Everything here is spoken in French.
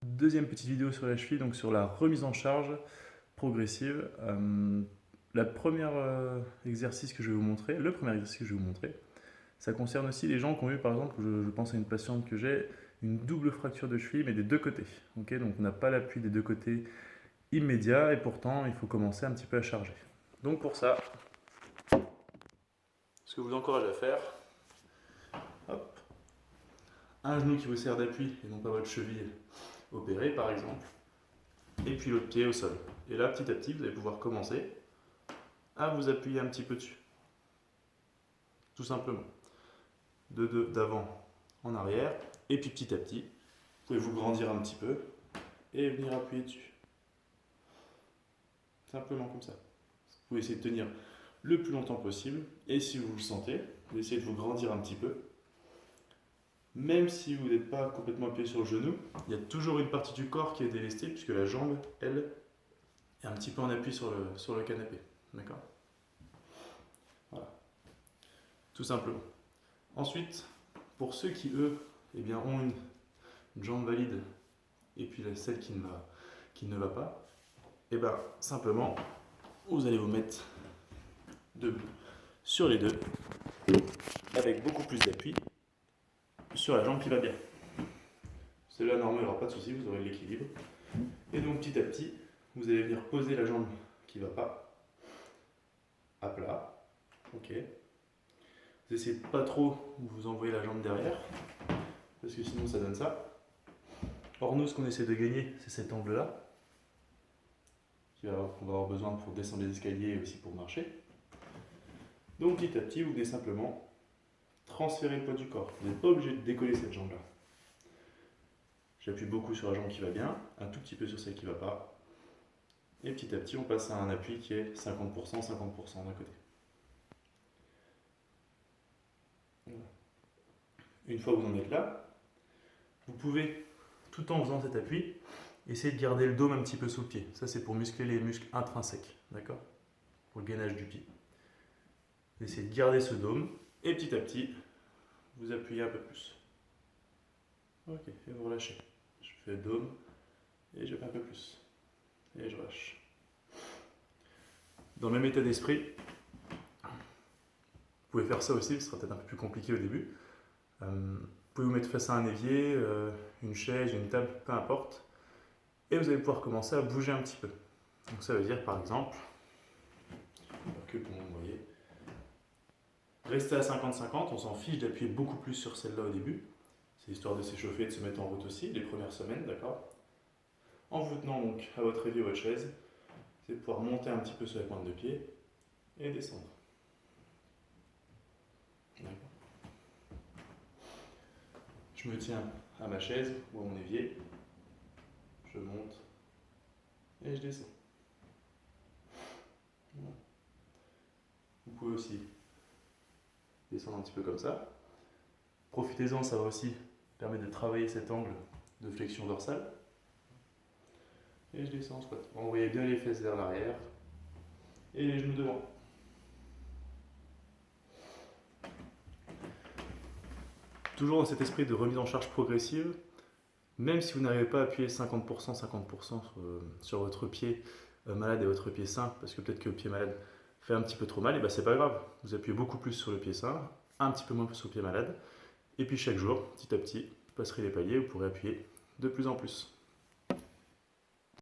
Deuxième petite vidéo sur la cheville, donc sur la remise en charge progressive. La première exercice que je vais vous montrer, le premier exercice que je vais vous montrer, ça concerne aussi les gens qui ont eu, par exemple, je pense à une patiente que j'ai, une double fracture de cheville, mais des deux côtés. Ok, donc on n'a pas l'appui des deux côtés immédiat, et pourtant il faut commencer un petit peu à charger. Donc pour ça, ce que je vous encourage à faire, hop, un genou qui vous sert d'appui et non pas votre cheville opérée par exemple, et puis l'autre pied au sol. Et là, petit à petit, vous allez pouvoir commencer à vous appuyer un petit peu dessus. Tout simplement. D'avant en arrière, et puis petit à petit, vous pouvez vous grandir un petit peu et venir appuyer dessus. Simplement comme ça. Vous pouvez essayer de tenir le plus longtemps possible, et si vous le sentez, vous essayez de vous grandir un petit peu. Même si vous n'êtes pas complètement appuyé sur le genou, il y a toujours une partie du corps qui est délestée, puisque la jambe, elle, est un petit peu en appui sur le canapé. D'accord ? Voilà. Tout simplement. Ensuite, pour ceux qui, eux, eh bien, ont une jambe valide, et puis celle qui ne va pas, et bien, simplement, vous allez vous mettre debout sur les deux, avec beaucoup plus d'appui sur la jambe qui va bien. Celle-là, normalement, il n'y aura pas de souci, vous aurez l'équilibre. Et donc, petit à petit, vous allez venir poser la jambe qui ne va pas à plat. Ok. Vous essayez de pas trop vous envoyer la jambe derrière, parce que sinon ça donne ça. Or, nous, ce qu'on essaie de gagner, c'est cet angle-là, qu'on va avoir besoin pour descendre les escaliers et aussi pour marcher. Donc, petit à petit, vous venez simplement transférer le poids du corps. Vous n'êtes pas obligé de décoller cette jambe-là. J'appuie beaucoup sur la jambe qui va bien, un tout petit peu sur celle qui ne va pas. Et petit à petit, on passe à un appui qui est 50%, 50% d'un côté. Voilà. Une fois que vous en êtes là, vous pouvez, tout en faisant cet appui, essayer de garder le dôme un petit peu sous le pied. Ça, c'est pour muscler les muscles intrinsèques, d'accord ? Pour le gainage du pied. Vous essayez de garder ce dôme, et petit à petit, vous appuyez un peu plus. Ok, et vous relâchez. Je fais le dôme, et je fais un peu plus. Et je relâche. Dans le même état d'esprit, vous pouvez faire ça aussi, ce sera peut-être un peu plus compliqué au début. Vous pouvez vous mettre face à un évier, une chaise, une table, peu importe. Et vous allez pouvoir commencer à bouger un petit peu. Donc ça veut dire par exemple, que pour vous voyez, rester à 50-50, on s'en fiche d'appuyer beaucoup plus sur celle-là au début. C'est histoire de s'échauffer et de se mettre en route aussi, les premières semaines, d'accord ? En vous tenant donc à votre évier ou votre chaise, c'est de pouvoir monter un petit peu sur la pointe de pied et descendre. D'accord. Je me tiens à ma chaise ou à mon évier, je monte et je descends. Voilà. Vous pouvez aussi descendre un petit peu comme ça. Profitez-en, ça va aussi permettre de travailler cet angle de flexion dorsale. Et je descends en squat. Envoyez bien les fesses vers l'arrière et les genoux devant. Toujours dans cet esprit de remise en charge progressive, même si vous n'arrivez pas à appuyer 50%, 50% sur votre pied malade et votre pied sain, parce que peut-être que le pied malade fait un petit peu trop mal, et bien c'est pas grave. Vous appuyez beaucoup plus sur le pied sain, un petit peu moins sur le pied malade, et puis chaque jour, petit à petit, vous passerez les paliers, vous pourrez appuyer de plus en plus.